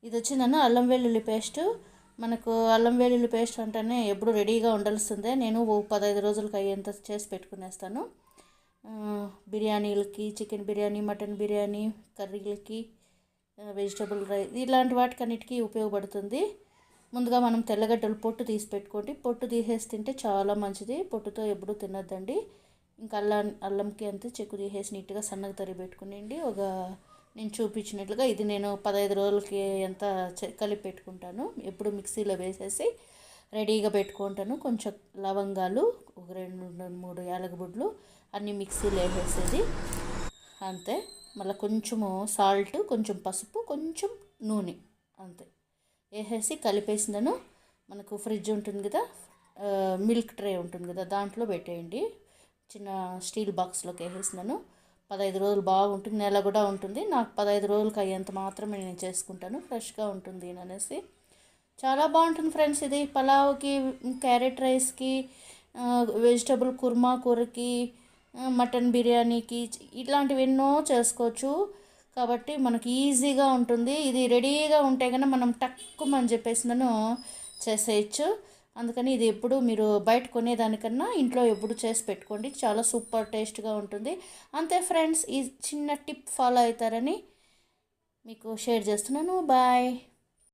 ఇది వచ్చిందన్న అల్లం వెల్లుల్లి పేస్ట్. మనకు అల్లం వెల్లుల్లి పేస్ట్ అంటేనే ఎప్పుడు రెడీగా ఉండాల్సిందే. నేను 15 రోజులకి అయ్యేంత చేసి పెట్టుకునేస్తాను. బిర్యానీలకి, చికెన్ బిర్యానీ, మటన్ బిర్యానీ, కర్రీలకి, వెజిటబుల్ రైస్ ఇలాంటి వాటికన్నిటికీ ఉపయోగపడుతుంది. ముందుగా మనం తెల్లగడ్డలు పొట్టు తీసి పెట్టుకోండి. పొట్టు తీసేసి తింటే చాలా మంచిది. పొట్టుతో ఎప్పుడూ తినొద్దండి. ఇంకా అల్లంకి అంతా చెక్కు తీసేసి నీట్గా సన్నగా తరిగి పెట్టుకునేయండి. నేను చూపించినట్లుగా ఇది నేను 15 రోజులకి ఎంత కలిపి పెట్టుకుంటాను. ఎప్పుడు మిక్సీలో వేసేసి రెడీగా పెట్టుకుంటాను. కొంచెం లవంగాలు, ఒక 2-3 యాలకుబుడ్లు అన్నీ మిక్సీలో వేసేసేది అంతే. మళ్ళీ కొంచెము సాల్ట్, కొంచెం పసుపు, కొంచెం నూనె అంతే వేసేసి కలిపేసిందను. మనకు ఫ్రిడ్జ్ ఉంటుంది కదా, మిల్క్ ట్రే ఉంటుంది కదా, దాంట్లో పెట్టేయండి. చిన్న స్టీల్ బాక్స్లోకి వేసేసినాను. 15 రోజులు బాగుంటుంది, నెల కూడా ఉంటుంది. నాకు 15 రోజులకి అయ్యేంత మాత్రమే నేను చేసుకుంటాను. ఫ్రెష్గా ఉంటుంది అనేసి చాలా బాగుంటుంది ఫ్రెండ్స్. ఇది పలావ్కి, క్యారెట్ రైస్కి, వెజిటబుల్ కుర్మా కూరకి, మటన్ బిర్యానీకి ఇట్లాంటివి ఎన్నో చేసుకోవచ్చు. కాబట్టి మనకి ఈజీగా ఉంటుంది. ఇది రెడీగా ఉంటే కనుక మనం టక్కుమని చెప్పేసి నన్ను చేసేయచ్చు. అందుకని ఇది ఎప్పుడు మీరు బయట కొనేదానికన్నా ఇంట్లో ఎప్పుడు చేసి పెట్టుకోండి. చాలా సూపర్ టేస్ట్గా ఉంటుంది. అంతే ఫ్రెండ్స్, ఈ చిన్న టిప్ ఫాలో అవుతారని మీకు షేర్ చేస్తున్నాను. బాయ్.